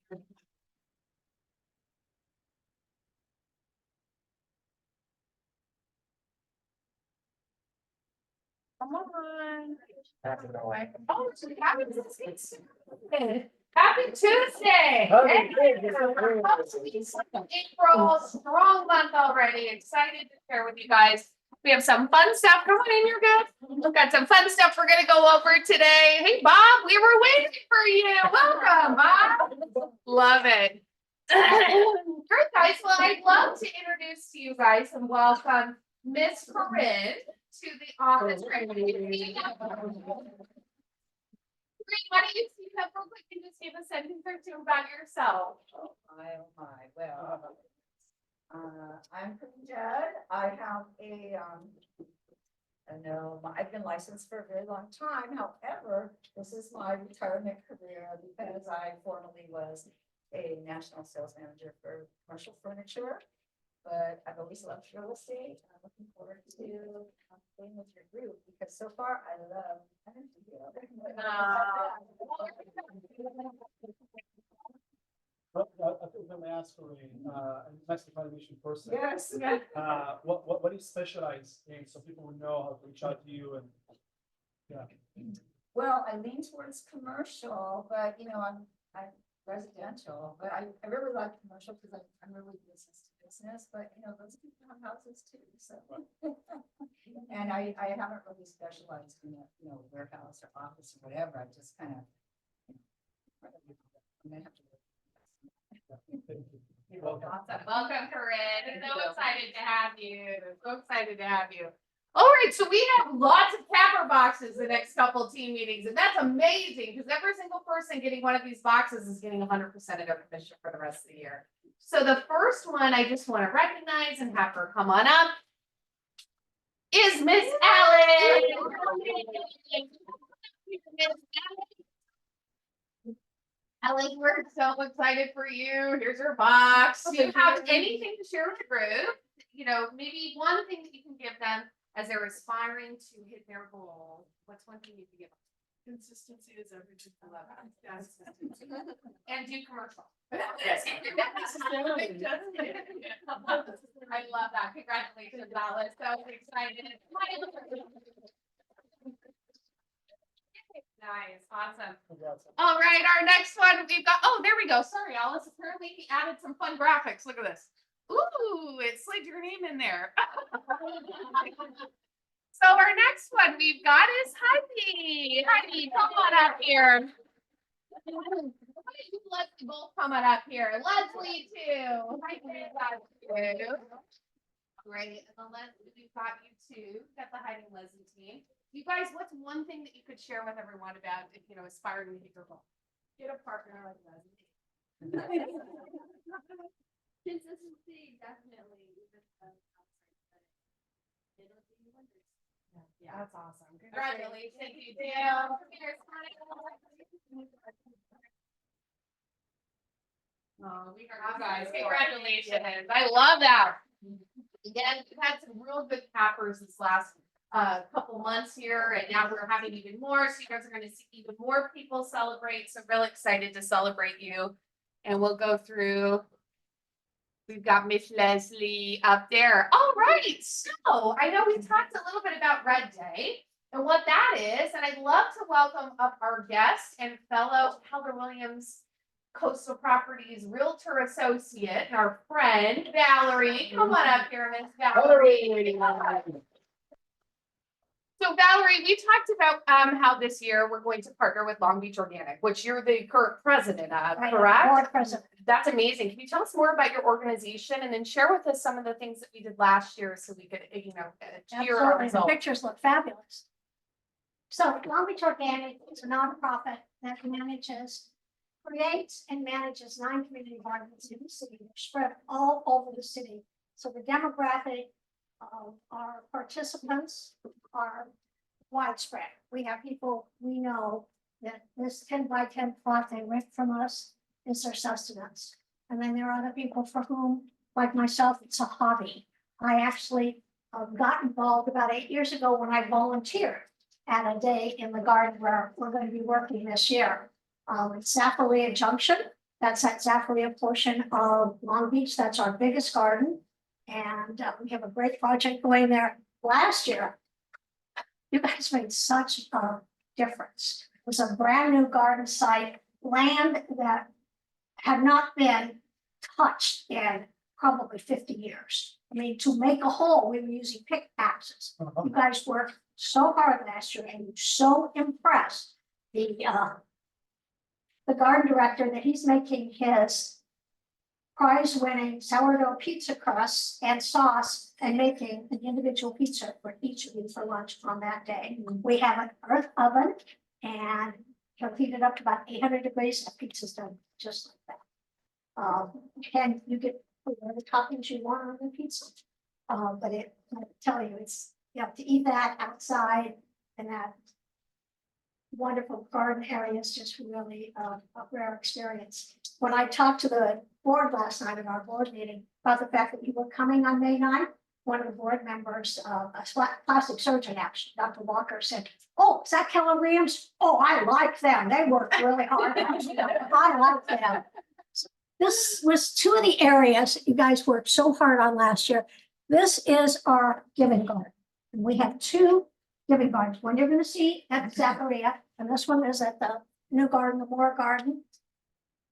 Come on. Oh, happy Tuesday. Happy Tuesday. Happy Hey, Tuesday. we're close to April, strong month already. Excited to share with you guys. We have some fun stuff. Come on in, you're good. We've got some fun stuff we're going to go over today. Hey, Bob, we were waiting for you. Welcome, Bob. Love it. Great, guys. Well, I'd love to introduce to you guys and welcome Miss Corinne to the office. Great. Why don't you speak up real quick and just give a sentence or two about yourself? Oh my, well, I'm from Judd. I have I've been licensed for a very long time. However, this is my retirement career because I formerly was a national sales manager for commercial furniture. But I've always loved real estate. I'm looking forward to being with your group because so far I love. I think I'm going to ask for a nice information person. Yes. What do you specialize in so people will know how to reach out to you and Well, I lean towards commercial, but I'm residential, but I really like commercial because I'm really business to business, but those people have houses too, so. And I haven't really specialized in a, warehouse or office or whatever, I just kind of. I'm gonna have to. Awesome. Welcome, Corinne. So excited to have you. So excited to have you. All right, so we have lots of capper boxes the next couple team meetings, and that's amazing because every single person getting one of these boxes is getting 100% of their commission for the rest of the year. So the first one I just want to recognize and have her come on up is Miss Allen. Ellen, we're so excited for you. Here's your box. Do you have anything to share with the group? Maybe one thing that you can give them as they're aspiring to hit their goal. What's one thing you can give them? Consistency is everything. I love that. Yes. And do commercial. Yes. I love that. Congratulations, Alice. So excited. Nice, awesome. All right, our next one we've got. Oh, there we go. Sorry, Alice. Apparently, he added some fun graphics. Look at this. Ooh, it slid your name in there. So our next one we've got is Heidi. Heidi, come on up here. Let's both come on up here. Leslie too. Heidi, got you. Great, and then Leslie, we've got you too. Got the Heidi and Leslie team. You guys, what's one thing that you could share with everyone about, aspiring to hit your goal? Get a partner like Leslie. Consistency, definitely. Yeah, that's awesome. Congratulations, you do. Oh, we are you guys. Congratulations. I love that. Again, we've had some real good cappers this last couple months here, and now we're having even more. So you guys are going to see even more people celebrate. So real excited to celebrate you. And we'll go through. We've got Miss Leslie up there. All right. So I know we talked a little bit about Red Day and what that is. And I'd love to welcome up our guest and fellow Keller Williams Coastal Properties Realtor Associate and our friend, Valerie. Come on up here, Miss Valerie. So Valerie, we talked about how this year we're going to partner with Long Beach Organic, which you're the current president of, correct? Board president. That's amazing. Can you tell us more about your organization and then share with us some of the things that we did last year so we could, cheer our Absolutely, the results? pictures look fabulous. So Long Beach Organic is a nonprofit that creates and manages 9 community gardens in the city. They're spread all over the city. So the demographic of our participants are widespread. We have people we know that this 10 by 10 plot they rent from us is their sustenance. And then there are other people for whom, like myself, it's a hobby. I actually got involved about 8 years ago when I volunteered at a day in the garden where we're going to be working this year. It's Zacharia Junction, That's that Zacharia portion of Long Beach. That's our biggest garden. And we have a great project going there. Last year, you guys made such a difference. It was a brand new garden site, land that had not been touched in probably 50 years. I mean, to make a hole, we were using pickaxes. You guys worked so hard last year and so impressed the garden director that he's making his prize-winning sourdough pizza crust and sauce and making an individual pizza for each of you for lunch on that day. We have an earth oven and he'll heat it up to about 800 degrees and pizza's done just like that. And you get whatever toppings you want on the pizza. But I tell you, you have to eat that outside and that wonderful garden area is just really a rare experience. When I talked to the board last night at our board meeting about the fact that you were coming on May 9th, one of the board members, a plastic surgeon actually, Dr. Walker said, "Oh, is that Keller Williams? Oh, I like them. They worked really hard. I like them." This was two of the areas that you guys worked so hard on last year. This is our giving garden. And we have two giving gardens. One you're going to see at Zacharia, and this one is at the new garden, the Moore Garden.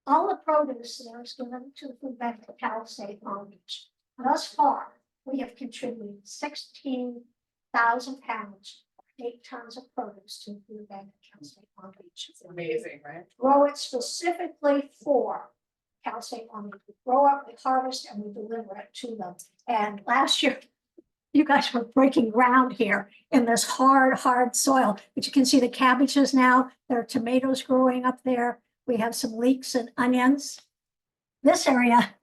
All the produce there is given to the food bank of Cal State Long Beach. Thus far, we have contributed 16,000 pounds, 8 tons of produce to the food bank of Cal State Long Beach. It's amazing, right? Grow it specifically for Cal State Long Beach. We grow up, we harvest, and we deliver it to them. And last year, you guys were breaking ground here in this hard soil, but you can see the cabbages now. There are tomatoes growing up there. We have some leeks and onions. This area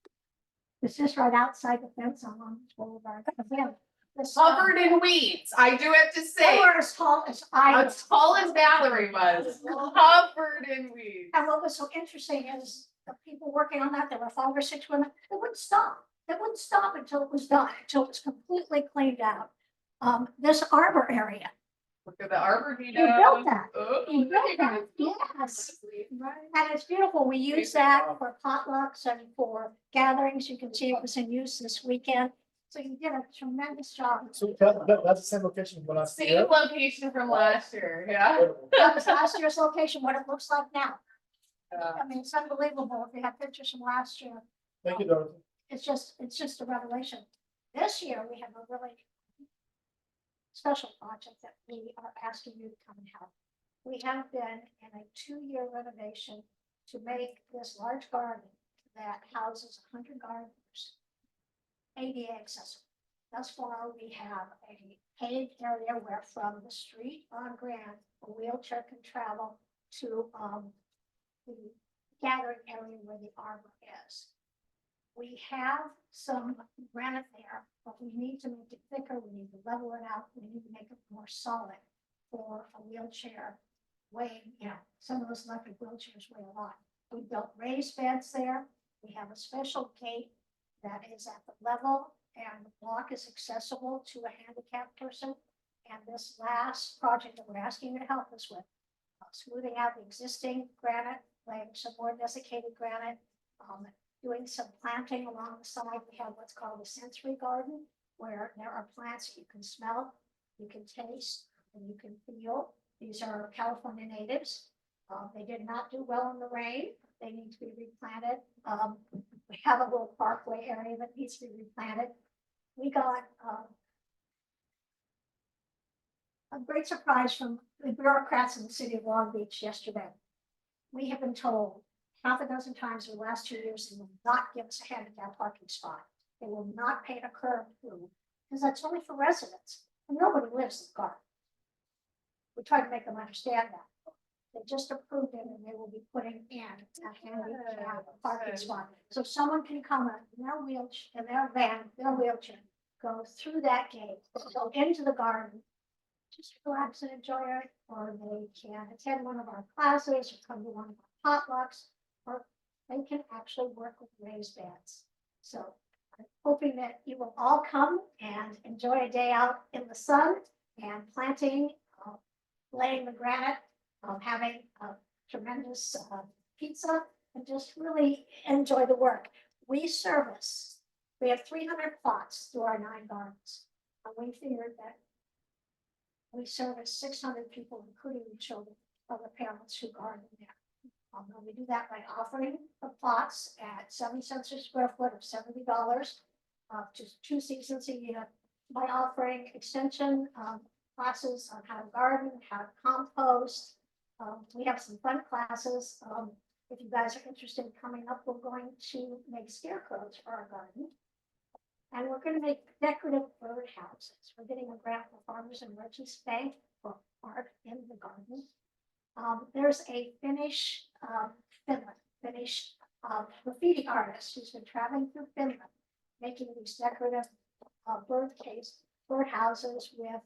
is just right outside the fence on Long Beach Boulevard. Again, this, Covered in weeds, I do have to they say, were as tall as I was. as tall as Valerie was, covered in weeds. And what was so interesting is the people working on that, there were 5 or 6 women, they wouldn't stop. They wouldn't stop until it was done, until it was completely cleaned out. This arbor area, Look at the arbor, you built that. Oh, You built that, yes. And it's beautiful. We use that for potlucks and for gatherings. You can see it was in use this weekend. So you did a tremendous job. So that's the same location for last Same year. location from last year, yeah. That was last year's location, what it looks like now. Yeah. I mean, it's unbelievable. If you have pictures from last year, Thank you, Dorothy. it's just a revelation. This year, we have a really special project that we are asking you to come and help. We have been in a 2-year renovation to make this large garden that houses 100 gardeners ADA accessible. Thus far, we have a paved area where from the street on Grand, a wheelchair can travel to the gathering area where the arbor is. We have some granite there, but we need to make it thicker. We need to level it out. We need to make it more solid for a wheelchair weighing, some of those electric wheelchairs weigh a lot. We built raised beds there. We have a special gate that is at the level and the block is accessible to a handicapped person. And this last project that we're asking you to help us with, smoothing out the existing granite, laying some more desiccated granite, doing some planting along the side. We have what's called a sensory garden, where there are plants that you can smell, you can taste, and you can feel. These are California natives. They did not do well in the rain. They need to be replanted. We have a little parkway area that needs to be replanted. We got a great surprise from the bureaucrats in the city of Long Beach yesterday. We have been told half a dozen times in the last 2 years, they will not give us a handicap parking spot. They will not paint a curb through, because that's only for residents, and nobody lives in the garden. We try to make them understand that. They just approved it, and they will be putting in a handicap parking spot. So someone can come in their wheelchair, in their van, their wheelchair, go through that gate, go into the garden, just relax and enjoy it, or they can attend one of our classes or come to one of our potlucks, or they can actually work with raised beds. So I'm hoping that you will all come and enjoy a day out in the sun and planting, laying the granite, having a tremendous pizza and just really enjoy the work. We have 300 plots through our 9 gardens. And we figured that we service 600 people, including the children of the parents who garden there. And we do that by offering the plots at 70 cents a square foot or $70, to 2 seasons a year, by offering extension classes on how to garden, how to compost. We have some fun classes. If you guys are interested in coming up, we're going to make scarecrows for our garden. And we're going to make decorative bird houses. We're getting a grant from Farmers and Merchants Bank for art in the garden. There's a Finnish graffiti artist who's been traveling through Finland, making these decorative bird houses with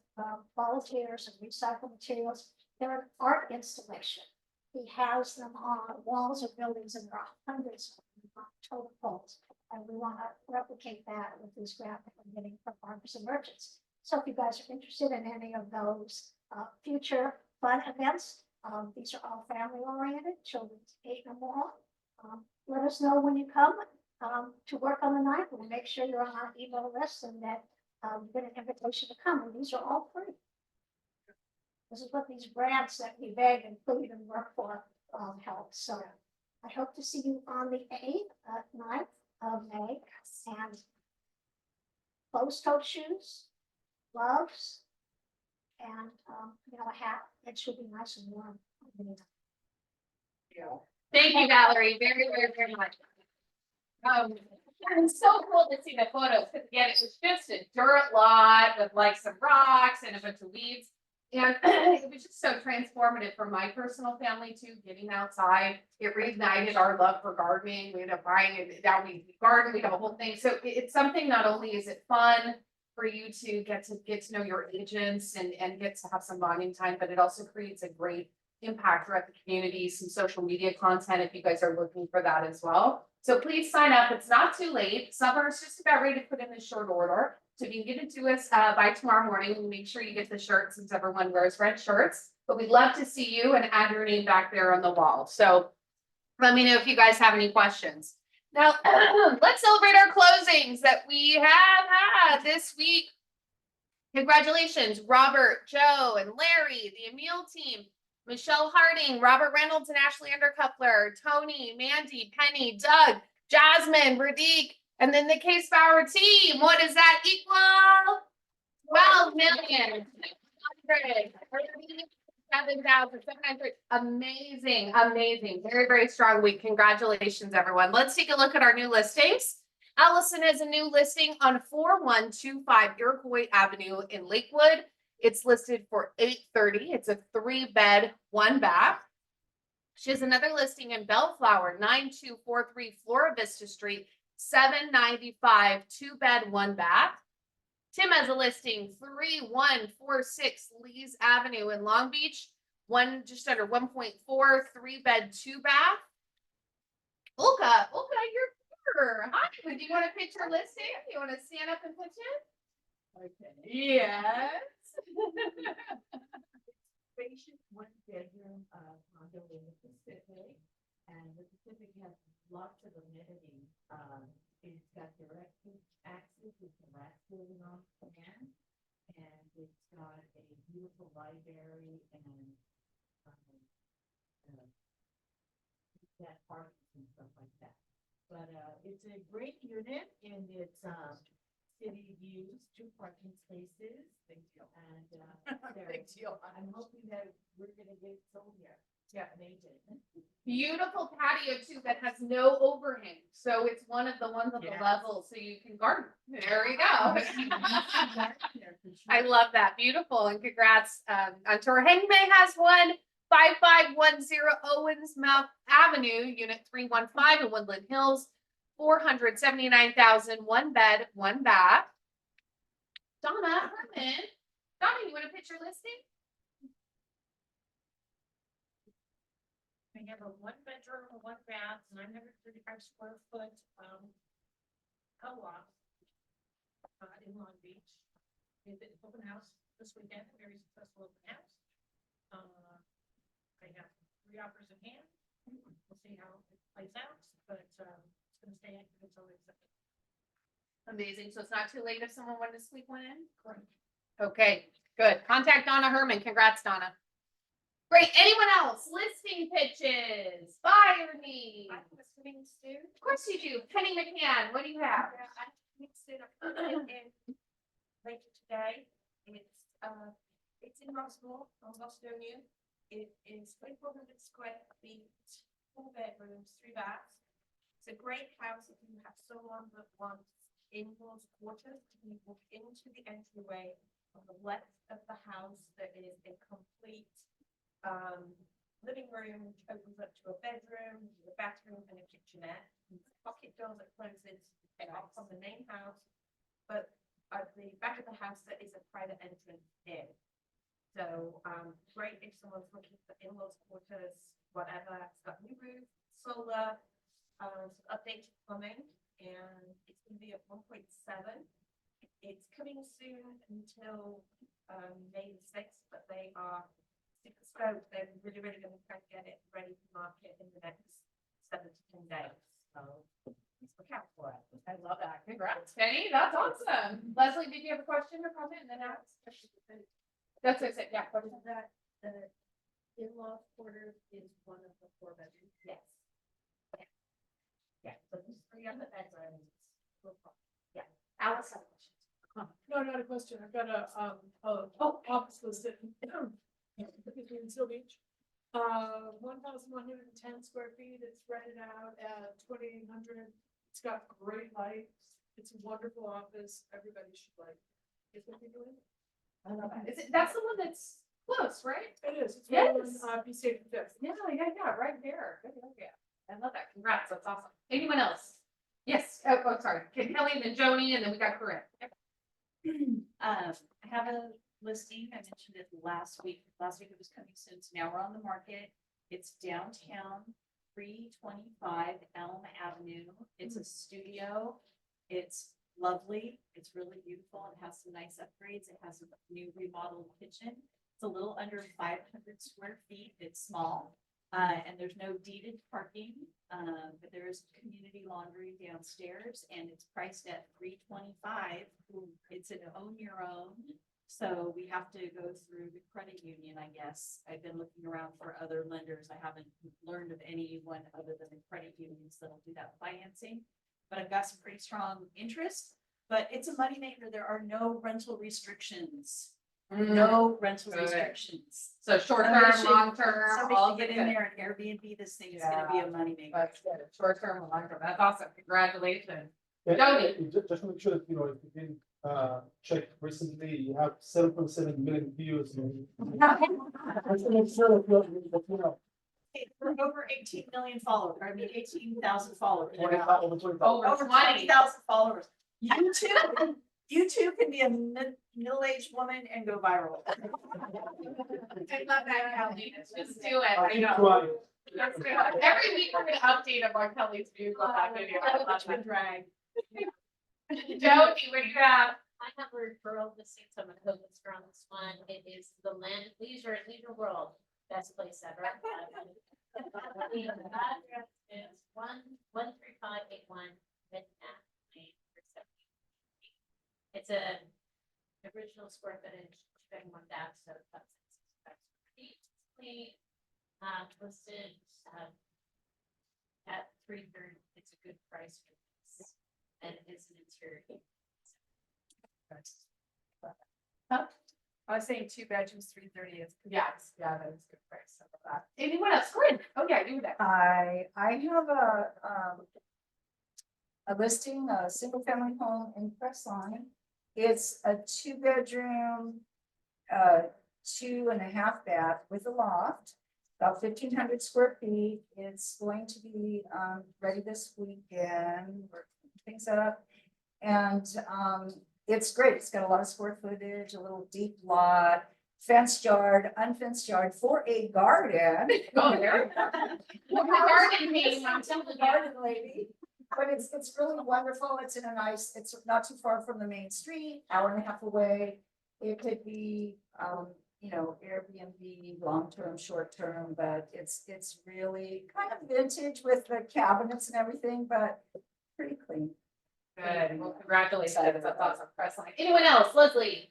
volunteers and recycled materials. They're an art installation. He has them on walls of buildings, and there are hundreds of them on total poles. And we want to replicate that with this grant that we're getting from Farmers and Merchants. So if you guys are interested in any of those future fun events, these are all family oriented, children's 8 or more. Let us know when you come to work on the night. We'll make sure you're on our email list and that you get an invitation to come. And these are all free. This is what these grants that we beg and plead and work for help. So I hope to see you on the 9th of May, and closed-toed shoes, gloves, and a hat. It should be nice and warm. Thank you, Valerie, very, very, very much. It's so cool to see the photos, because again, it was just a dirt lot with like some rocks and a bunch of weeds. And it was just so transformative for my personal family too, getting outside. It reignited our love for gardening. We ended up buying it. Now we garden, we have a whole thing. So it's something, not only is it fun for you to get to know your agents and get to have some bonding time, but it also creates a great impact throughout the community, some social media content if you guys are looking for that as well. So please sign up. It's not too late. Summer is just about ready to put in the short order. So if you can get it to us by tomorrow morning, and make sure you get the shirts, since everyone wears red shirts. But we'd love to see you and add your name back there on the wall. So let me know if you guys have any questions. Now, let's celebrate our closings that we have had this week. Congratulations, Robert, Joe, and Larry, the Emil team, Michelle Harding, Robert Reynolds and Ashley Undercuffler, Tony, Mandy, Penny, Doug, Jasmine, Radik, and then the Case Bauer team. What does that equal? 12,637,793. Amazing, amazing. Very, very strong week. Congratulations, everyone. Let's take a look at our new listings. Allison has a new listing on 4125 Iroquois Avenue in Lakewood. It's listed for $830. It's a 3-bed, 1-bath. She has another listing in Bellflower, 9243 Flora Vista Street, $795, 2-bed, 1-bath. Tim has a listing 3146 Lees Avenue in Long Beach, just under 1.4, 3-bed, 2-bath. Olga, you're here. Hi, do you want to pitch your listing? You want to stand up and pitch it? Okay. Yes. Spacious 1-bedroom condo in the Pacific, and the Pacific has lots of amenities. It's got direct access with the last building on command, and it's got a beautiful library and that parking and stuff like that. But it's a great unit, and it's city views, 2 parking spaces. Big deal. And big deal. I'm hoping that we're gonna get sold here. Yeah, amazing. Beautiful patio too that has no overhang. So it's one of the ones at the level, so you can garden. There you go. I love that. Beautiful, and congrats on tour. Hengmei has one, 5510 Owens Mouth Avenue, unit 315 in Woodland Hills. 479,000, 1-bed, 1-bath. Donna Herman. Donna, you want to pitch your listing? We have a 1-bedroom, 1-bath, 935 square foot co-op in Long Beach. We did an open house this weekend, a very successful open house. I have 3 offers in hand. We'll see how it plays out, but, it's gonna stay active until it's. Amazing. So it's not too late if someone wanted to squeak one in? Okay, good. Contact Donna Herman. Congrats, Donna. Great. Anyone else? Listing pitches. Buyer need. I have a swimming suit. Of course you do. Penny McCann, what do you have? Yeah, I mixed it up in later today. It's in Roswell, on Bostonian. It is 2,400 square feet, 4 bedrooms, 3 baths. It's a great house if you have someone that wants in-laws quarters. You walk into the entryway on the left of the house. There is a complete living room, which opens up to a bedroom, a bathroom, and a kitchenette. Pocket door that closes off from the main house, but at the back of the house there is a private entrance in. So great if someone's looking for in-laws quarters, whatever. It's got new roof, solar, some updated plumbing, and it's going to be at 1.7. It's coming soon until May the 6th, but they are super stoked. They're really going to try to get it ready for market in the next 7 to 10 days. So please look out for it. I love that. Congrats, Penny. That's awesome. Leslie, did you have a question or comment? And then ask. That's what I said. Yeah. What is that? The in-law quarters is one of the 4 bedrooms. Yes. Yeah, so there's 3 on the bedrooms. Alice has a question. No, not a question. I've got a office listed. In Seal Beach. 1,110 square feet. It's rented out at 2,800. It's got great lights. It's a wonderful office. Everybody should like. Is what you're doing? I love that. Is it, that's the one that's close, right? It is. It's Yes. on P State Fifth. Yeah, right there. Good, yeah. I love that. Congrats. That's awesome. Anyone else? Yes. Oh, sorry. Kelly and then Joni, and then we got Corinne. I have a listing. I mentioned it last week. Last week it was coming soon. So now we're on the market. It's downtown, 325 Elm Avenue. It's a studio. It's lovely. It's really beautiful. It has some nice upgrades. It has a new remodeled kitchen. It's a little under 500 square feet. It's small. And there's no deeded parking, but there is community laundry downstairs, and it's priced at $325. It's an own your own, so we have to go through the credit union, I guess. I've been looking around for other lenders. I haven't learned of anyone other than the credit unions that'll do that financing, but I've got some pretty strong interest. But it's a moneymaker. There are no rental restrictions. No rental Good. restrictions. So short Somebody term, should- long term, Somebody all should good. get in there and Airbnb this thing. It's gonna be a moneymaker. That's good. Short term, and long term. That's awesome. Congratulations. And- Joni. and just to make sure that, if you didn't check recently, you have 7.7 million views. Just to make sure that, We're over 18 million followers, I mean 18,000 followers. over 20,000. Over 20,000 followers. YouTube can be a middle-aged woman and go viral. I love that, Kelly. Just do it. I know. Try. Let's do it. Every week we're gonna update of our Kelly's views on that video. I love that. Drag. Jody, what do you have? I have a referral listing, so I'm gonna go with her on this one. It is the Land Leisure World, best place ever. The address is 13581 Midnatt Lane. It's a original square footage, been one bath, so that's 65 square feet. It's clean, listed at 330. It's a good price for this, and it's an interior. I was saying 2 bedrooms, 330 is. Yes. Yeah, that is good price. Some of that. Anyone else? Corinne? Oh, yeah, you were there. I have a listing, a single family home in Crestline. It's a 2-bedroom, 2.5 bath with a loft, about 1,500 square feet. It's going to be ready this weekend. We're putting things up, and it's great. It's got a lot of square footage, a little deep lot, fenced yard, unfenced yard for a garden. Oh, there. Well, the garden meeting, I'm Tell the telling you. garden lady. But it's really wonderful. It's in a nice, it's not too far from the main street, hour and a half away. It could be, you know, Airbnb, long-term, short-term, but it's really kind of vintage with the cabinets and everything, but pretty clean. Good, well, congratulations, that's awesome, press line. Anyone else, Leslie?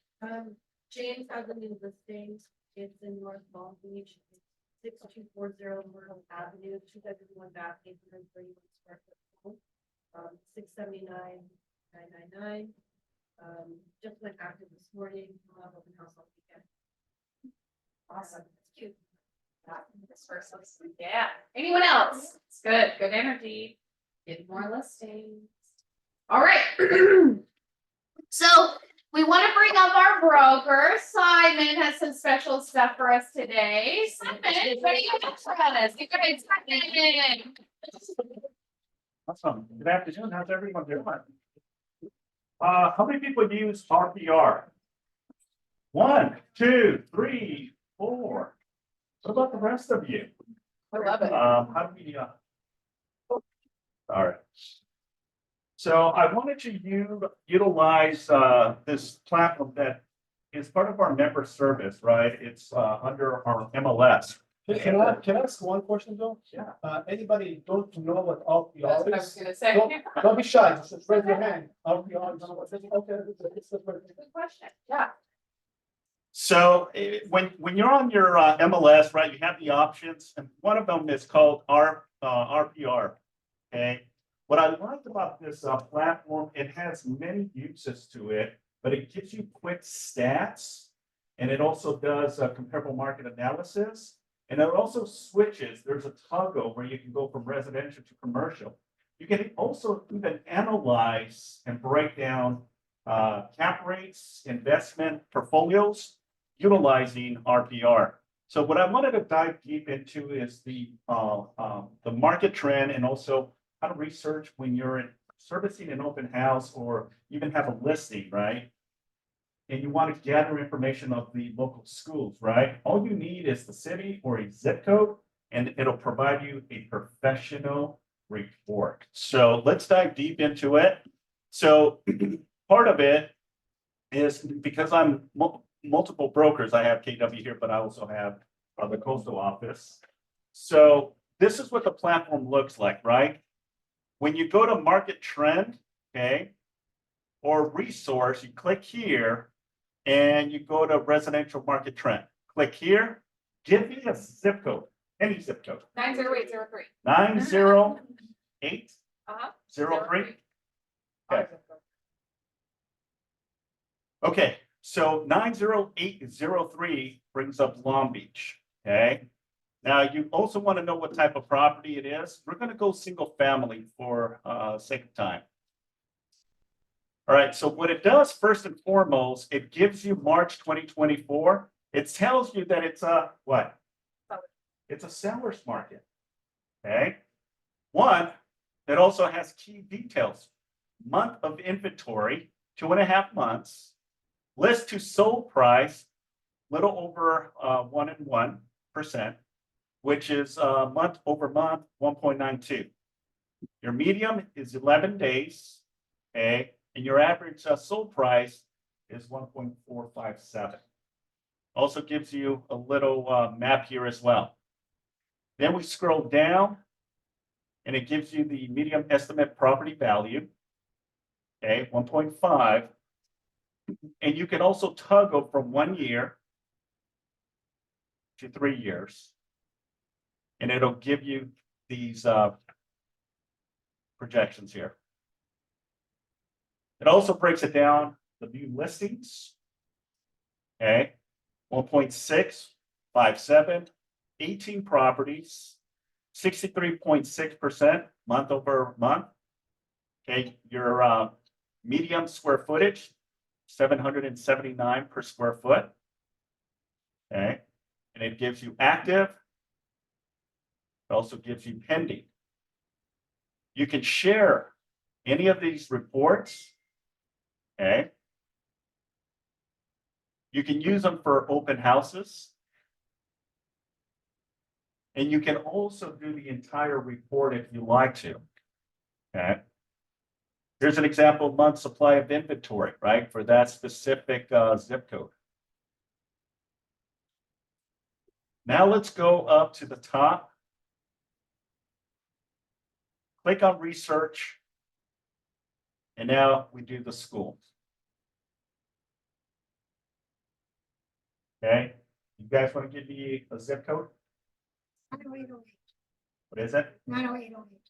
James has a new listing. It's in North Palm Beach. 6240 Myrtle Avenue, 2 bedroom, 1 bath, 831 square foot home. 679,999. Just went active this morning. We'll have open house all weekend. Awesome, cute. This first listing, yeah. Anyone else? It's good, good energy. Get more listings. All right. So we want to bring up our broker. Simon has some special stuff for us today. Simon, what do you have for us? You guys come in. Awesome. Good afternoon. How's everyone doing? How many people use RPR? 1, 2, 3, 4. What about the rest of you? I love it. How do we, all right. So I wanted to utilize this platform that is part of our member service, right? It's under our MLS. Can I ask one question though? Yeah. Anybody don't know what That's RPR what I was is? gonna say. Don't be shy, just raise your hand. RPR, you don't know what it is? Okay, it's a Good question. Yeah. So when you're on your MLS, right, you have the options, and one of them is called RPR. Okay. What I liked about this platform, it has many uses to it, but it gives you quick stats, and it also does comparable market analysis, and it also switches. There's a toggle where you can go from residential to commercial. You can also even analyze and break down cap rates, investment portfolios, utilizing RPR. So what I wanted to dive deep into is the market trend, and also how to research when you're servicing an open house or even have a listing, right? And you want to gather information of the local schools, right? All you need is the city or a zip code, and it'll provide you a professional report. So let's dive deep into it. So part of it is because I'm multiple brokers. I have KW here, but I also have the coastal office. So this is what the platform looks like, right? When you go to market trend, okay, or resource, you click here and you go to residential market trend. Click here, give me a zip code, any zip code. 90803. 90803. Okay. Okay, so 90803 brings up Long Beach. Okay. Now you also want to know what type of property it is. We're going to go single family for sake of time. All right, so what it does first and foremost, it gives you March 2024. It tells you that it's a what? It's a seller's market. Okay. One, it also has key details. Month of inventory, 2.5 months. List to sold price, little over 1.1%, which is month over month, 1.92. Your medium is 11 days, okay, and your average sold price is 1.457. Also gives you a little map here as well. Then we scroll down, and it gives you the medium estimate property value, okay, 1.5. And you can also toggle from 1 year to 3 years. And it'll give you these projections here. It also breaks it down, the new listings. Okay, 1.657, 18 properties, 63.6% month over month. Okay, your medium square footage, 779 per square foot. Okay, and it gives you active. It also gives you pending. You can share any of these reports. Okay. You can use them for open houses. And you can also do the entire report if you like to. Okay. Here's an example of month supply of inventory, right? For that specific zip code. Now let's go up to the top. Click on research. And now we do the school. Okay, you guys want to give me a zip code? 90808, What is it? 90808.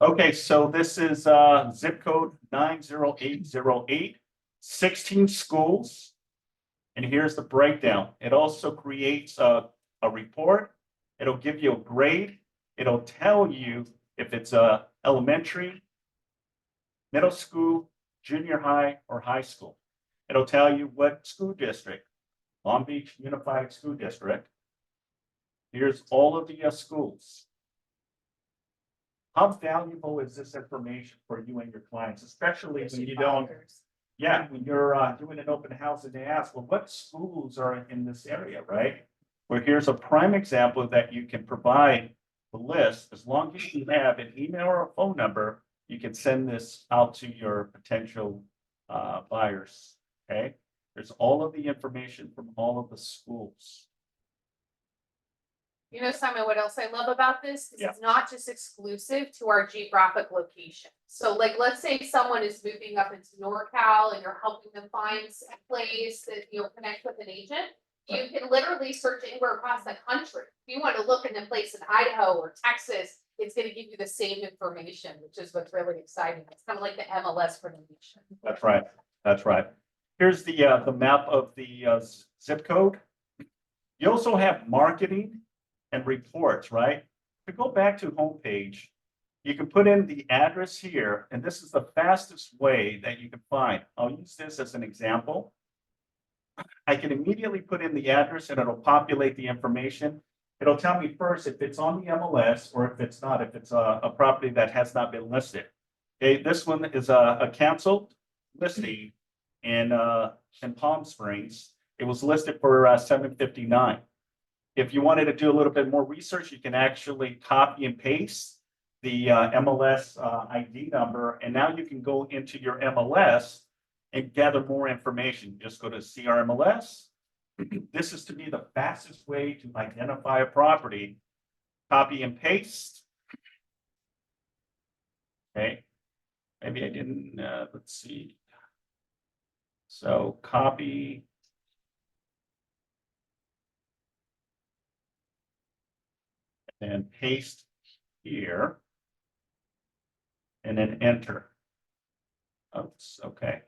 Okay, so this is zip code 90808, 16 schools. And here's the breakdown. It also creates a report. It'll give you a grade. It'll tell you if it's a elementary, middle school, junior high, or high school. It'll tell you what school district, Long Beach Unified School District. Here's all of the schools. How valuable is this information for you and your clients, especially when you don't, yeah, when you're doing an open house and they ask, well, what schools are in this area, right? Well, here's a prime example that you can provide the list. As long as you have an email or a phone number, you can send this out to your potential buyers, okay? There's all of the information from all of the schools. You know, Simon, what else I love about this is Yeah. it's not just exclusive to our geographic location. So like, let's say someone is moving up into NorCal and you're helping them find a place that you'll connect with an agent. You can literally search anywhere across the country. If you want to look in a place in Idaho or Texas, it's going to give you the same information, which is what's really exciting. It's kind of like the MLS for the nation. That's right. That's right. Here's the map of the zip code. You also have marketing and reports, right? If we go back to homepage, you can put in the address here, and this is the fastest way that you can find. I'll use this as an example. I can immediately put in the address and it'll populate the information. It'll tell me first if it's on the MLS or if it's not, if it's a property that has not been listed. Okay, this one is a canceled listing in Palm Springs. It was listed for $759. If you wanted to do a little bit more research, you can actually copy and paste the MLS ID number, and now you can go into your MLS and gather more information. Just go to CRMLS. This is to be the fastest way to identify a property. Copy and paste. Okay, maybe I didn't, let's see. So copy. And paste here. And then enter. Oops, okay.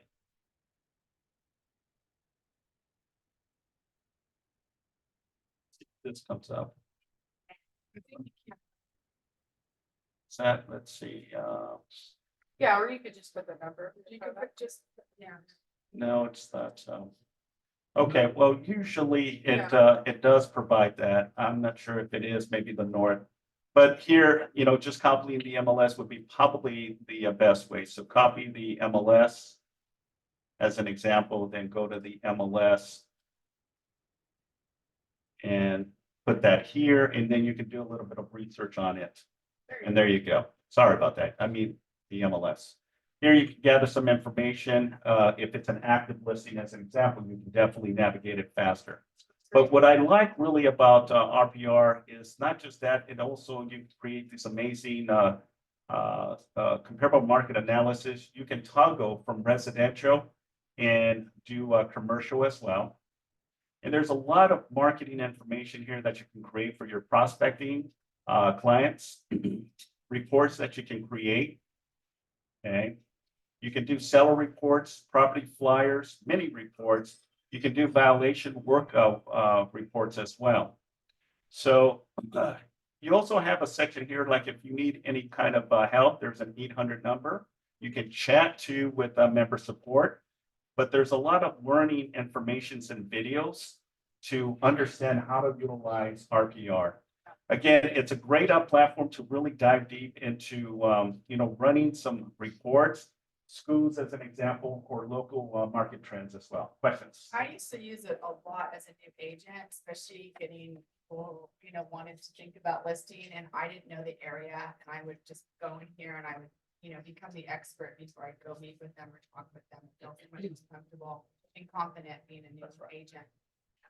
This comes up. Set, let's see, Yeah, or you could just put the number. You could put just, yeah. no, it's not, okay, well, usually it, it does provide that. I'm not sure if it is, maybe the north. But here, you know, just copying the MLS would be probably the best way. So copy the MLS as an example, then go to the MLS and put that here, and then you can do a little bit of research on it. And there you go. Sorry about that. I mean, the MLS. Here you can gather some information. If it's an active listing, as an example, you can definitely navigate it faster. But what I like really about RPR is not just that, it also, you create this amazing comparable market analysis. You can toggle from residential and do commercial as well. And there's a lot of marketing information here that you can create for your prospecting clients, reports that you can create. Okay. You can do seller reports, property flyers, mini reports. You can do violation work reports as well. So you also have a section here, like if you need any kind of help, there's an 800 number. You can chat to with member support, but there's a lot of learning informations and videos to understand how to utilize RPR. Again, it's a great platform to really dive deep into, you know, running some reports, schools as an example, or local market trends as well. Questions? I used to use it a lot as a new agent, especially getting people, you know, wanted to think about listing and I didn't know the area and I would just go in here and I would become the expert before I go meet with them or talk with them. Don't feel much comfortable and confident being a news agent.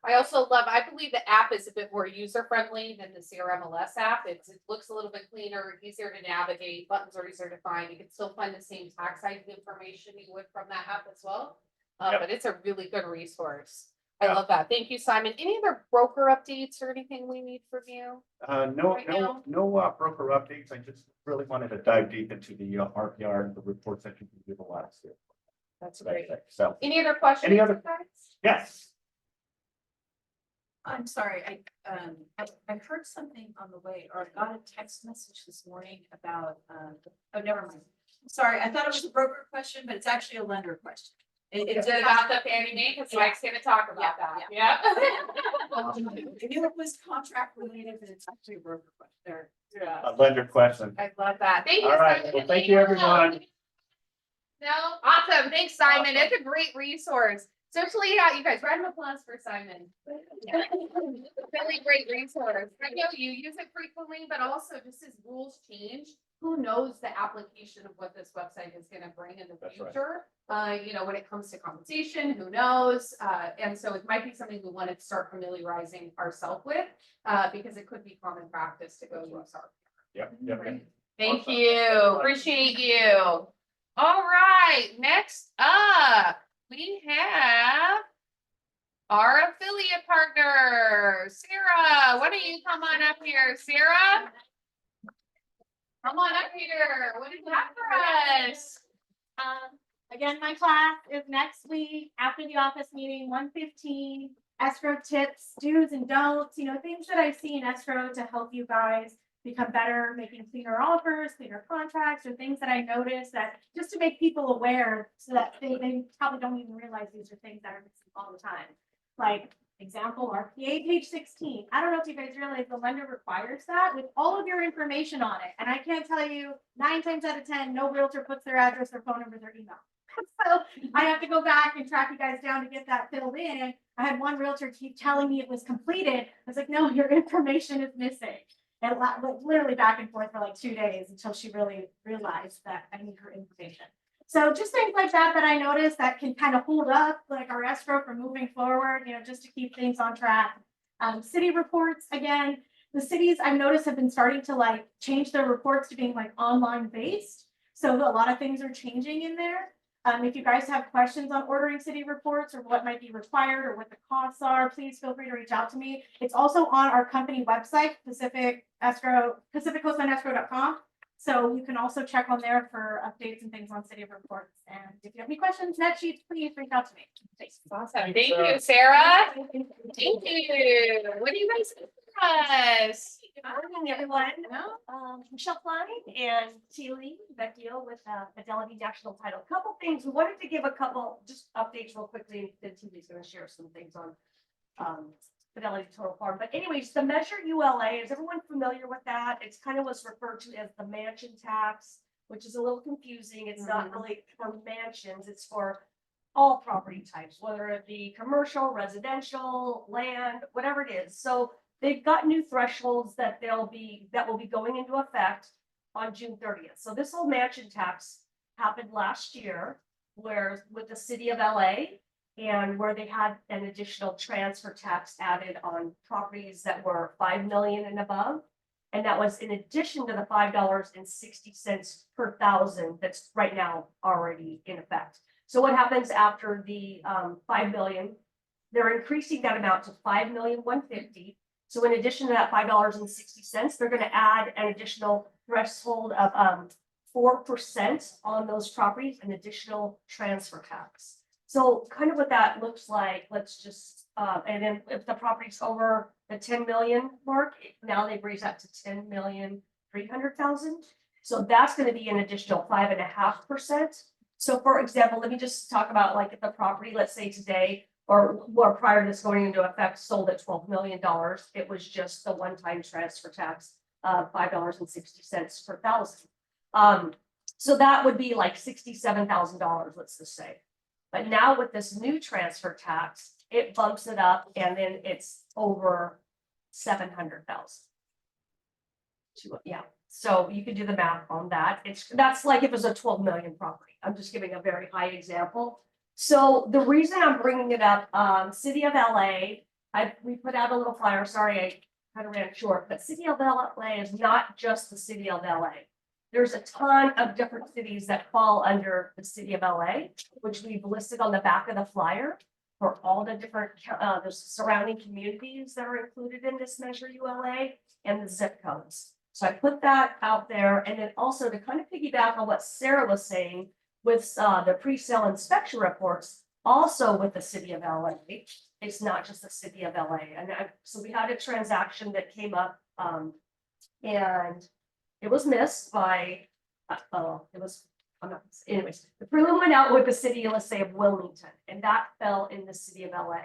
I also love, I believe the app is a bit more user friendly than the CRMLS app. It looks a little bit cleaner, easier to navigate, buttons are easier to find. You can still find the same tax ID information you would from that app as well. Yep. But it's a really good resource. I Yeah. love that. Thank you, Simon. Any other broker updates or anything we need from you? No, Right no, now? no broker updates. I just really wanted to dive deep into the RPR and the reports that you can give a lot of. That's great. So, Any other questions? Any other- guys? yes. I'm sorry, I heard something on the way, or I got a text message this morning about, oh, never mind. Sorry, I thought it was a broker question, but it's actually a lender question. Is it about the Fannie Mae? Because Mike's gonna talk about that. Yeah. I knew it was contract related, but it's actually a broker question. A lender question. I love that. Thank you. All right. Simon. Well, thank you, everyone. No, awesome. Thanks, Simon. It's a great resource. Especially, you guys, round of applause for Simon. Really great resource. I know you use it frequently, but also just as rules change, who knows the application of what this website is gonna bring in the That's right. future? When it comes to compensation, who knows? And so it might be something we want to start familiarizing ourselves with, because it could be common practice to go use our. Yep. Thank Awesome. you. Appreciate you. All right, next up, we have our affiliate partner, Sarah. Why don't you come on up here, Sarah? Come on up here. What do you have for us? Again, my class is next week after the office meeting, 1:15. Escrow tips, do's and don'ts, things that I see in escrow to help you guys become better, making cleaner offers, cleaner contracts, or things that I noticed that just to make people aware so that they probably don't even realize these are things that are missing all the time. Like example, RPA page 16. I don't know if you guys realize the lender requires that with all of your information on it. And I can't tell you 9 times out of 10, no realtor puts their address, their phone number, their email. So I have to go back and track you guys down to get that filled in. I had one realtor keep telling me it was completed. I was like, no, your information is missing. And literally back and forth for like 2 days until she really realized that I need her information. So just things like that I noticed that can kind of hold up like our escrow from moving forward, just to keep things on track. City reports, again, the cities I've noticed have been starting to like change their reports to being like online based. So a lot of things are changing in there. If you guys have questions on ordering city reports or what might be required or what the costs are, please feel free to reach out to me. It's also on our company website, pacificcoastlineescrow.com. So you can also check on there for updates and things on city reports. And if you have any questions, net sheets, please reach out to me. Thanks. Awesome. Thank you, Sarah. Thank you. What do you guys think for us? Good morning, everyone. Michelle Klein and Teely Beckio with Fidelity National Title. Couple things. We wanted to give a couple just updates real quickly. Then Teely's going to share some things on Fidelity Total Farm. But anyways, the Measure ULA, is everyone familiar with that? It's kind of what's referred to as the mansion tax, which is a little confusing. It's not really for mansions. It's for all property types, whether it be commercial, residential, land, whatever it is. So they've got new thresholds that will be going into effect on June 30th. So this whole mansion tax happened last year, where with the city of LA, and where they had an additional transfer tax added on properties that were 5 million and above. And that was in addition to the $5.60 per thousand that's right now already in effect. So what happens after the 5 million? They're increasing that amount to 5,150,000. So in addition to that $5.60, they're going to add an additional threshold of 4% on those properties, an additional transfer tax. So kind of what that looks like, let's just, and then if the property's over the 10 million mark, now they've raised that to 10,300,000. So that's going to be an additional 5.5%. So for example, let me just talk about like if the property, let's say today, or prior to this going into effect, sold at $12 million, it was just the one-time transfer tax of $5.60 per thousand. So that would be like $67,000, let's just say. But now with this new transfer tax, it bumps it up and then it's over 700,000. Yeah, so you can do the math on that. That's like if it was a 12 million property. I'm just giving a very high example. So the reason I'm bringing it up, City of LA, we put out a little flyer, sorry, I kind of ran short, but City of LA is not just the City of LA. There's a ton of different cities that fall under the City of LA, which we've listed on the back of the flyer for all the different, the surrounding communities that are included in this Measure ULA and the zip codes. So I put that out there, and then also to kind of piggyback on what Sarah was saying with the pre-sale inspection reports, also with the City of LA. It's not just the City of LA. And so we had a transaction that came up, and it was missed by, anyways, the prelim went out with the city, let's say, of Wilmington, and that fell in the City of LA.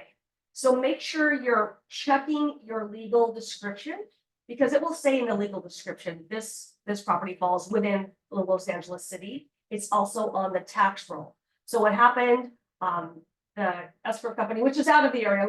So make sure you're checking your legal description, because it will say in the legal description, this property falls within the Los Angeles city. It's also on the tax roll. So what happened, the escrow company, which is out of the area,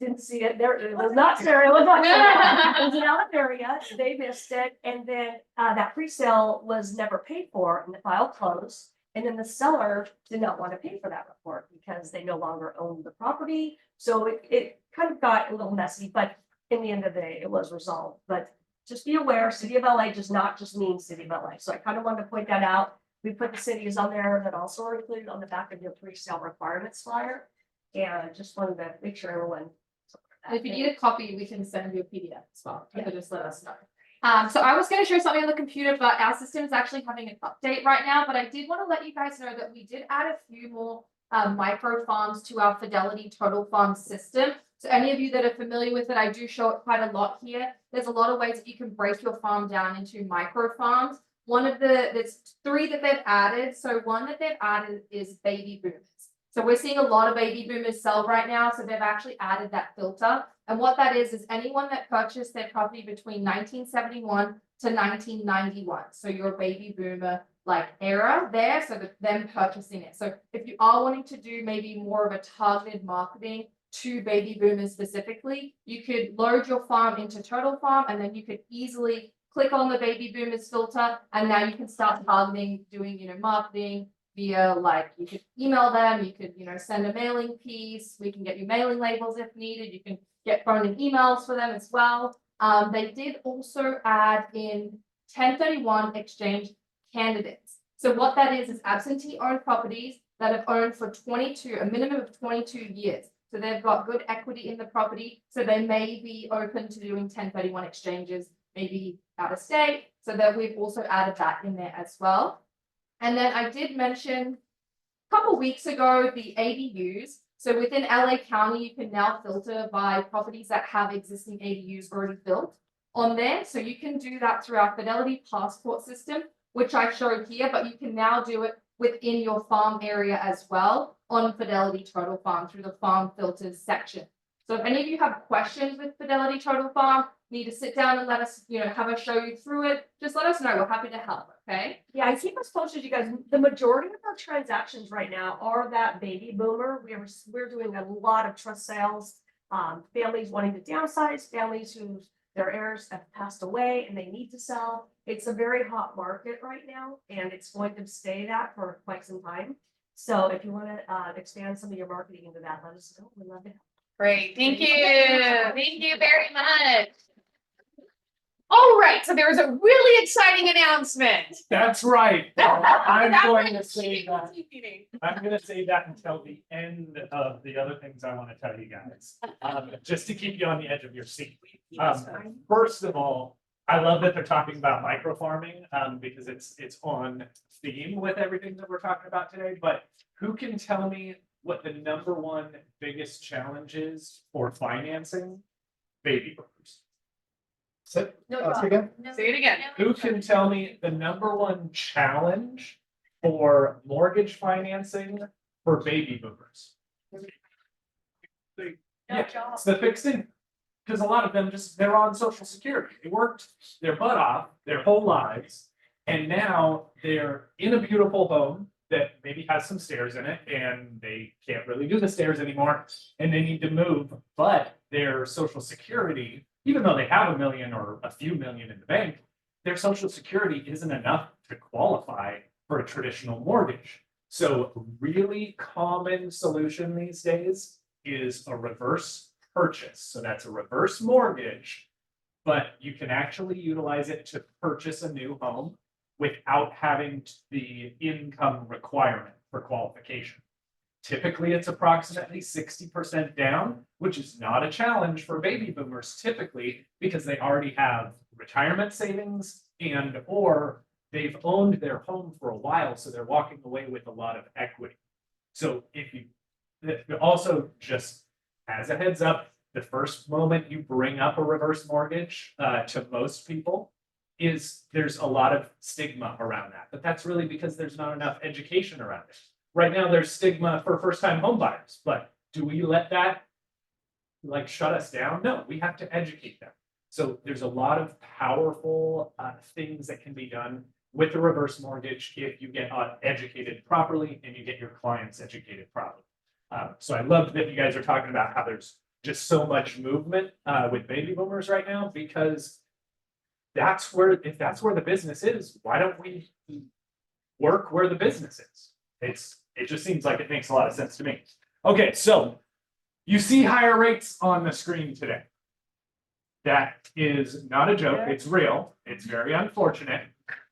didn't see it there. It was not Sarah. It was not Sarah. It was an out of area. They missed it. And then that pre-sale was never paid for and the file closed. And then the seller did not want to pay for that report because they no longer owned the property. So it kind of got a little messy, but in the end of the day, it was resolved. But just be aware, City of LA does not just mean City of LA. So I kind of wanted to point that out. We put the cities on there that also are included on the back of your pre-sale requirements flyer. And I just wanted to make sure everyone. If you need a copy, we can send you a PDF as well. You can just let us know. So I was going to show something on the computer, but our system is actually having an update right now. But I did want to let you guys know that we did add a few more micro farms to our Fidelity Total Farm system. So any of you that are familiar with it, I do show it quite a lot here. There's a lot of ways that you can break your farm down into micro farms. There's 3 that they've added. So one that they've added is baby boomers. So we're seeing a lot of baby boomers sell right now. So they've actually added that filter. And what that is anyone that purchased their property between 1971 to 1991. So your baby boomer like era there. So them purchasing it. So if you are wanting to do maybe more of a targeted marketing to baby boomers specifically, you could load your farm into Total Farm, and then you could easily click on the baby boomers filter, and now you can start targeting, doing, marketing via, like, you could email them, you could, send a mailing piece, we can get you mailing labels if needed, you can get phone and emails for them as well. They did also add in 1031 exchange candidates. So what that is absentee owned properties that have owned for a minimum of 22 years. So they've got good equity in the property. So they may be open to doing 1031 exchanges, maybe out of state. So that we've also added that in there as well. And then I did mention a couple weeks ago, the ADUs. So within LA County, you can now filter by properties that have existing ADUs already built on there. So you can do that through our Fidelity Passport system, which I showed here, but you can now do it within your farm area as well on Fidelity Total Farm through the farm filters section. So if any of you have questions with Fidelity Total Farm, need to sit down and let us, have us show you through it, just let us know. We're happy to help. Okay. Yeah, and keep us posted, you guys. The majority of our transactions right now are that baby boomer. We're doing a lot of trust sales, families wanting to downsize, families whose their heirs have passed away and they need to sell. It's a very hot market right now, and it's going to stay that for quite some time. So if you want to expand some of your marketing into that, let us know. We'd love to help. Great. Thank you. Thank you very much. All right. So there was a really exciting announcement. That's right. I'm going to save that. I'm going to save that until the end of the other things I want to tell you guys, just to keep you on the edge of your seat. First of all, I love that they're talking about micro farming, because it's on theme with everything that we're talking about today. But who can tell me what the #1 biggest challenge is for financing baby boomers? No, Again? Say it again. Who can tell me the #1 challenge for mortgage financing for baby boomers? Yeah, it's the fixed income. Because a lot of them they're on Social Security. They worked their butt off their whole lives. And now they're in a beautiful home that maybe has some stairs in it, and they can't really do the stairs anymore, and they need to move. But their Social Security, even though they have $1 million or a few million in the bank, their social security isn't enough to qualify for a traditional mortgage. So a really common solution these days is a reverse purchase. So that's a reverse mortgage, but you can actually utilize it to purchase a new home without having the income requirement for qualification. Typically, it's approximately 60% down, which is not a challenge for baby boomers typically because they already have retirement savings and or they've owned their home for a while, so they're walking away with a lot of equity. So if you also, just as a heads up, the first moment you bring up a reverse mortgage to most people is there's a lot of stigma around that, but that's really because there's not enough education around it. Right now, there's stigma for first-time home buyers, but do we let that like shut us down? No, we have to educate them. So there's a lot of powerful things that can be done with a reverse mortgage if you get educated properly and you get your clients educated properly. So I love that you guys are talking about how there's just so much movement with baby boomers right now, because that's where, if that's where the business is, why don't we work where the business is? It just seems like it makes a lot of sense to me. Okay, so you see higher rates on the screen today. That is not a joke, it's real, it's very unfortunate.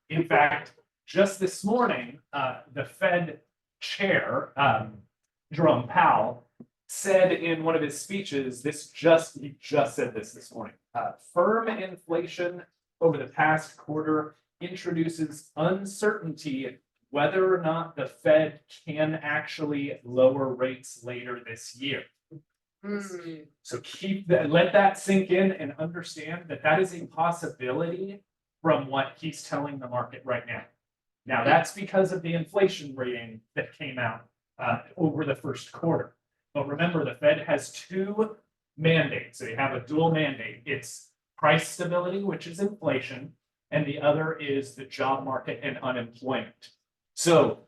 In fact, just this morning, the Fed chair, Jerome Powell, said in one of his speeches, he just said this morning, firm inflation over the past quarter introduces uncertainty whether or not the Fed can actually lower rates later this year. So let that sink in and understand that that is a possibility from what he's telling the market right now. Now that's because of the inflation rating that came out over the first quarter. But remember, the Fed has two mandates. They have a dual mandate. It's price stability, which is inflation, and the other is the job market and unemployment. So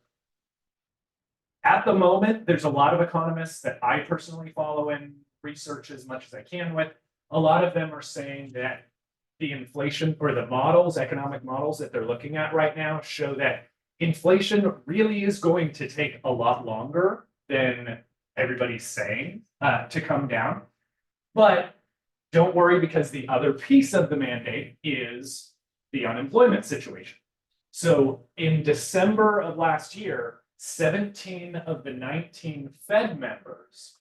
at the moment, there's a lot of economists that I personally follow and research as much as I can with. A lot of them are saying that the inflation or the models, economic models that they're looking at right now show that inflation really is going to take a lot longer than everybody's saying to come down. But don't worry, because the other piece of the mandate is the unemployment situation. So in December of last year, 17 of the 19 Fed members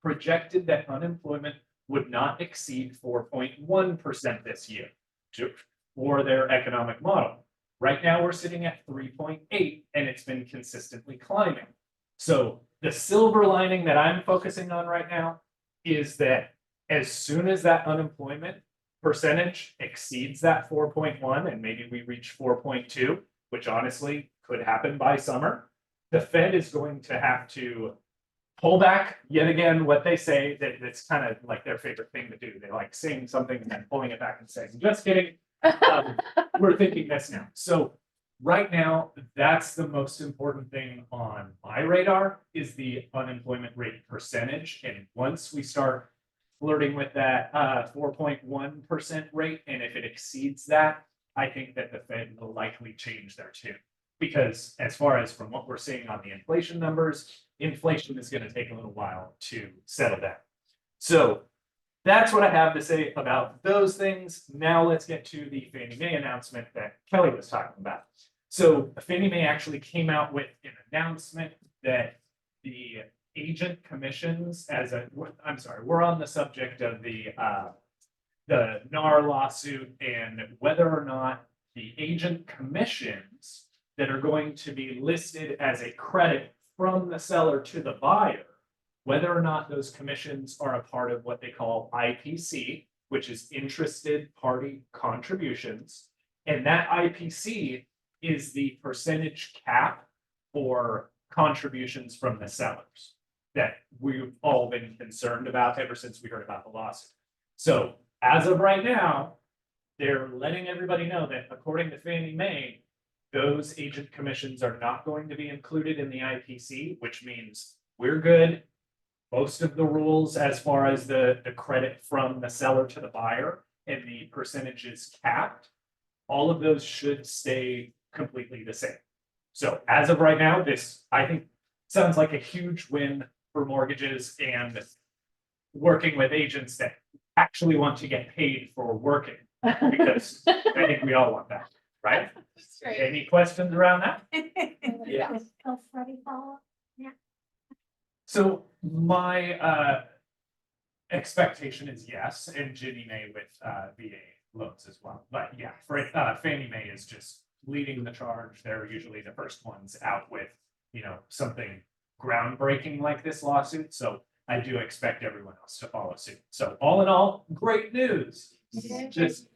projected that unemployment would not exceed 4.1% this year for their economic model. Right now, we're sitting at 3.8, and it's been consistently climbing. So the silver lining that I'm focusing on right now is that as soon as that unemployment percentage exceeds that 4.1, and maybe we reach 4.2, which honestly could happen by summer, the Fed is going to have to pull back yet again what they say. That's kind of like their favorite thing to do. They like saying something and then pulling it back and saying, just kidding. We're thinking this now. So right now, that's the most important thing on my radar is the unemployment rate percentage. And once we start flirting with that 4.1% rate, and if it exceeds that, I think that the Fed will likely change their tune. Because as far as from what we're seeing on the inflation numbers, inflation is going to take a little while to settle down. So that's what I have to say about those things. Now let's get to the Fannie Mae announcement that Kelly was talking about. So Fannie Mae actually came out with an announcement that the agent commissions we're on the subject of the NAR lawsuit and whether or not the agent commissions that are going to be listed as a credit from the seller to the buyer, whether or not those commissions are a part of what they call IPC, which is interested party contributions. And that IPC is the percentage cap for contributions from the sellers that we've all been concerned about ever since we heard about the lawsuit. So as of right now, they're letting everybody know that according to Fannie Mae, those agent commissions are not going to be included in the IPC, which means we're good. Most of the rules as far as the credit from the seller to the buyer and the percentage is capped all of those should stay completely the same. So as of right now, this, I think, sounds like a huge win for mortgages and working with agents that actually want to get paid for working, because I think we all want that, right? Any questions around that? Yeah. Oh, Freddie follow up. So my expectation is yes, and Ginny Mae with VA loans as well. But yeah, Fannie Mae is just leading the charge. They're usually the first ones out with, something groundbreaking like this lawsuit. So I do expect everyone else to follow suit. So all in all, great news. Just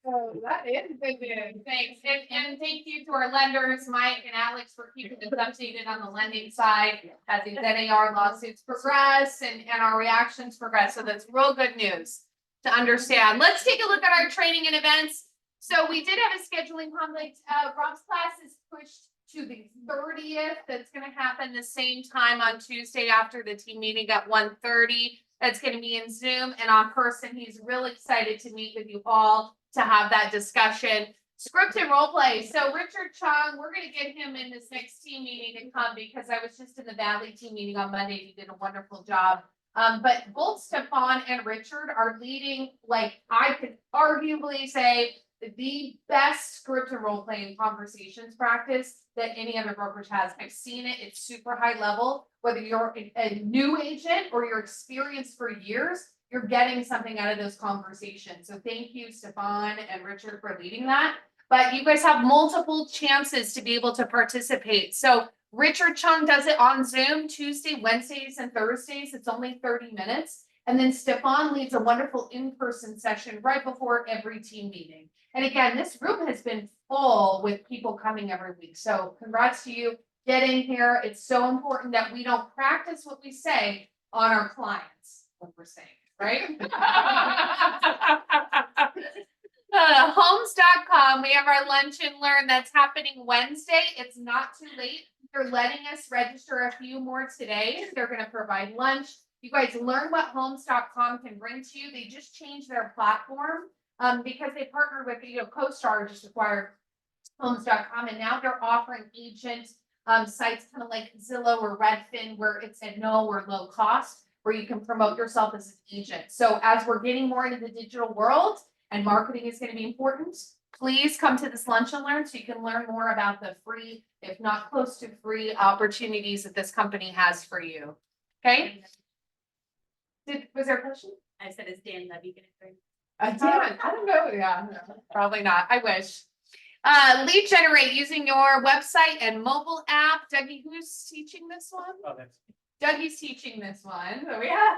Oh, that is good news. Thanks. And thank you to our lenders, Mike and Alex, for keeping us updated on the lending side as these NAR lawsuits progress and our reactions progress. So that's real good news to understand. Let's take a look at our training and events. So we did have a scheduling conflict. Rob's class is pushed to the 30th. That's going to happen the same time on Tuesday after the team meeting at 1:30. That's going to be in Zoom and on person. He's real excited to meet with you all to have that discussion. Script and role play. So Richard Chung, we're going to get him in this next team meeting to come because I was just in the Valley team meeting on Monday. He did a wonderful job. But both Stefan and Richard are leading, like I could arguably say, the best script and role playing conversations practice that any other brokerage has. I've seen it. It's super high level. Whether you're a new agent or you're experienced for years, you're getting something out of those conversations. So thank you, Stefan and Richard, for leading that. But you guys have multiple chances to be able to participate. So Richard Chung does it on Zoom Tuesday, Wednesdays, and Thursdays. It's only 30 minutes. And then Stefan leads a wonderful in-person session right before every team meeting. And again, this room has been full with people coming every week. So congrats to you. Get in here. It's so important that we don't practice what we say on our clients when we're saying it, right? Homes.com, we have our lunch and learn that's happening Wednesday. It's not too late. They're letting us register a few more today. They're going to provide lunch. You guys learn what homes.com can bring to you. They just changed their platform because they partnered with, CoStar just acquired homes.com, and now they're offering agent sites kind of like Zillow or Redfin, where it's at no or low cost, where you can promote yourself as an agent. So as we're getting more into the digital world and marketing is going to be important, please come to this lunch and learn so you can learn more about the free, if not close to free, opportunities that this company has for you. Okay? Was there a question? I said, is Dan Levy gonna bring? Dan, I don't know. Yeah, no, probably not. I wish. Lead generate using your website and mobile app. Dougie, who's teaching this one? Oh, that's Dougie's teaching this one. So yeah.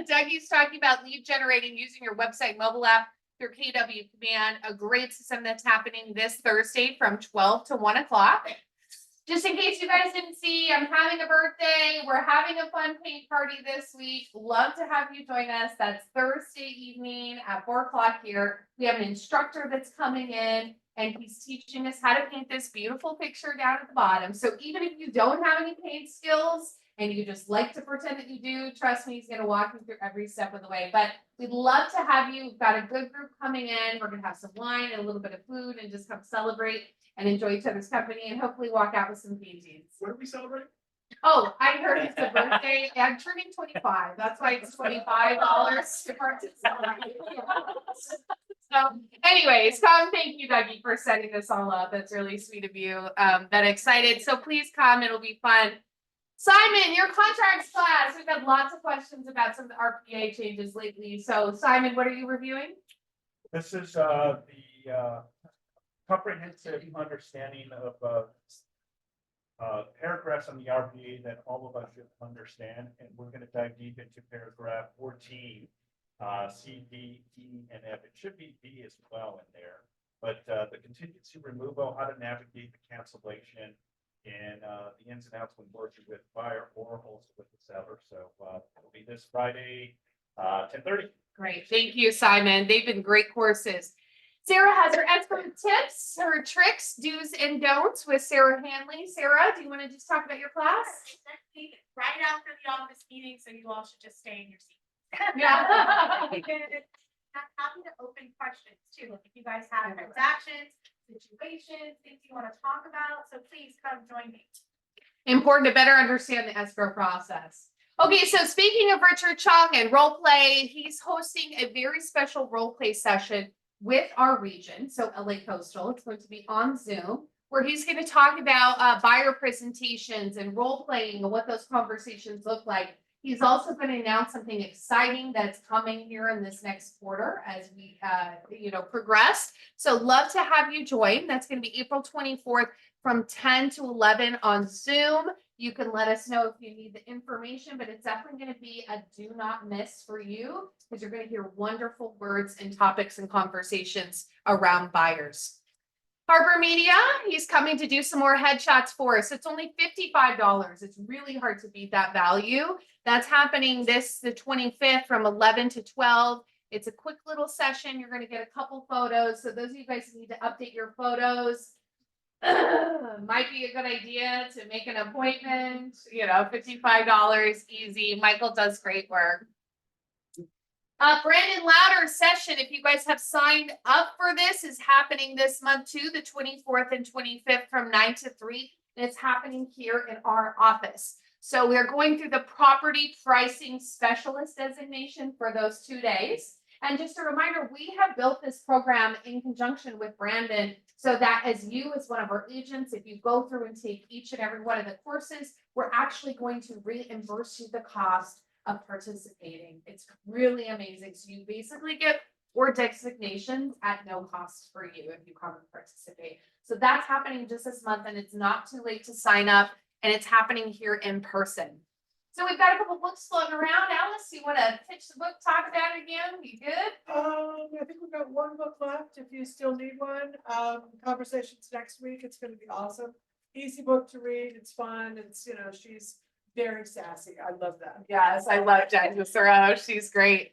Dougie's talking about lead generating using your website, mobile app, your KW command, a great system that's happening this Thursday from 12 to 1 o'clock. Just in case you guys didn't see, I'm having a birthday. We're having a fun paint party this week. Love to have you join us. That's Thursday evening at 4 o'clock here. We have an instructor that's coming in and he's teaching us how to paint this beautiful picture down at the bottom. So even if you don't have any paint skills and you just like to pretend that you do, trust me, he's going to walk you through every step of the way. But we'd love to have you. We've got a good group coming in. We're going to have some wine and a little bit of food and just come celebrate and enjoy each other's company and hopefully walk out with some paintings. what are we celebrating? Oh, I heard it's a birthday. I'm turning 25. That's why it's $25 to participate. So anyways, come. Thank you, Dougie, for setting this all up. That's really sweet of you. That excited. So please come. It'll be fun. Simon, your contracts class. We've had lots of questions about some of the RPA changes lately. So Simon, what are you reviewing? This is the comprehensive understanding of paragraphs on the RPA that all of us should understand, and we're going to dive deep into paragraph 14, C, D, E, and F. It should be B as well in there, but the contingency removal, how to navigate the cancellation, and the ins and outs when working with buyer or also with the seller. So it'll be this Friday, 10:30. Great. Thank you, Simon. They've been great courses. Sarah has her expert tips, her tricks, do's and don'ts with Sarah Hanley. Sarah, do you want to just talk about your class? Right after the office meeting, so you all should just stay in your seat. Yeah. Happy to open questions too, like if you guys have transactions, situations, things you want to talk about, so please come join me. Important to better understand the escrow process. Okay, so speaking of Richard Chung and role play, he's hosting a very special role play session with our region, so LA Coastal. It's going to be on Zoom, where he's going to talk about buyer presentations and role playing and what those conversations look like. He's also going to announce something exciting that's coming here in this next quarter as we, progress. So love to have you join. That's going to be April 24th from 10 to 11 on Zoom. You can let us know if you need the information, but it's definitely going to be a do not miss for you because you're going to hear wonderful words and topics and conversations around buyers. Harbor Media, he's coming to do some more headshots for us. It's only $55. It's really hard to beat that value. That's happening the 25th from 11 to 12. It's a quick little session. You're going to get a couple photos. So those of you guys who need to update your photos, might be a good idea to make an appointment. $55, easy. Michael does great work. Brandon Louder session, if you guys have signed up for this, is happening this month too, the 24th and 25th from 9 to 3. And it's happening here in our office. So we're going through the property pricing specialist designation for those 2 days. And just a reminder, we have built this program in conjunction with Brandon so that as one of our agents, if you go through and take each and every one of the courses, we're actually going to reimburse you the cost of participating. It's really amazing. So you basically get 4 designations at no cost for you if you come and participate. So that's happening just this month, and it's not too late to sign up, and it's happening here in person. So we've got a couple books floating around. Alice, you want to pitch the book, talk about it again? You good? I think we've got one book left if you still need one. Conversations next week. It's gonna be awesome. Easy book to read. It's fun. It's, she's very sassy. I love that. Yes, I love Jen Cicero. She's great.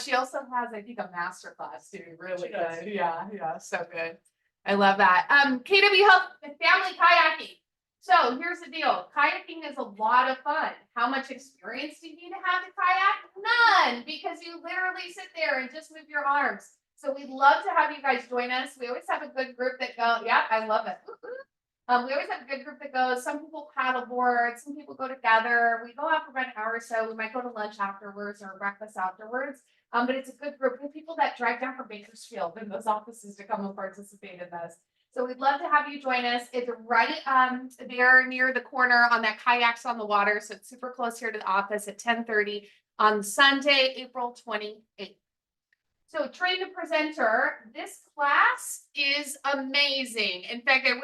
She also has, I think, a master class too. Really She does. good. Yeah, so good. I love that. KW Health Family Kayaking. So here's the deal. Kayaking is a lot of fun. How much experience do you need to have to kayak? None, because you literally sit there and just move your arms. So we'd love to have you guys join us. We always have a good group that go, yeah, I love it. We always have a good group that goes. Some people paddleboard, some people go together. We go out for about an hour or so. We might go to lunch afterwards or breakfast afterwards. But it's a good group of people that drive down from Bakersfield in those offices to come and participate in this. So we'd love to have you join us. It's right there near the corner on that kayaks on the water. So it's super close here to the office at 10:30 on Sunday, April 28th. So train the presenter, this class is amazing. In fact, I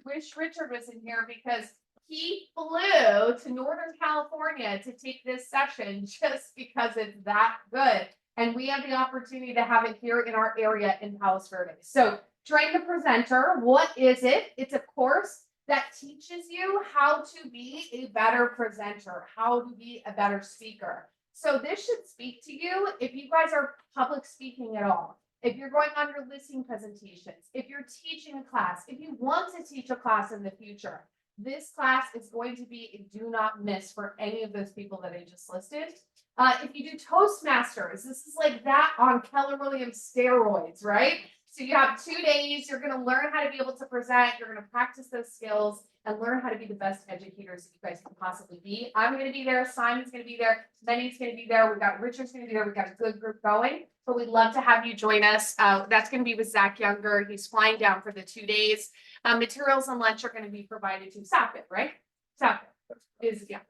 wish Richard was in here because he flew to Northern California to take this session just because it's that good. And we have the opportunity to have it here in our area in Palos Verdes. So train the presenter, what is it? It's a course that teaches you how to be a better presenter, how to be a better speaker. So this should speak to you if you guys are public speaking at all, if you're going on your listing presentations, if you're teaching a class, if you want to teach a class in the future, this class is going to be a do not miss for any of those people that I just listed. If you do Toastmasters, this is like that on Keller Williams steroids, right? So you have 2 days, you're going to learn how to be able to present, you're going to practice those skills and learn how to be the best educators that you guys can possibly be. I'm going to be there, Simon's going to be there, Meny's going to be there, we've got Richard's going to be there, we've got a good group going, but we'd love to have you join us. That's going to be with Zach Younger. He's flying down for the 2 days. Materials and lunch are going to be provided to Sapit, right? Sapit is, yeah.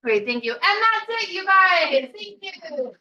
Great, thank you. And that's it, you guys. Thank you.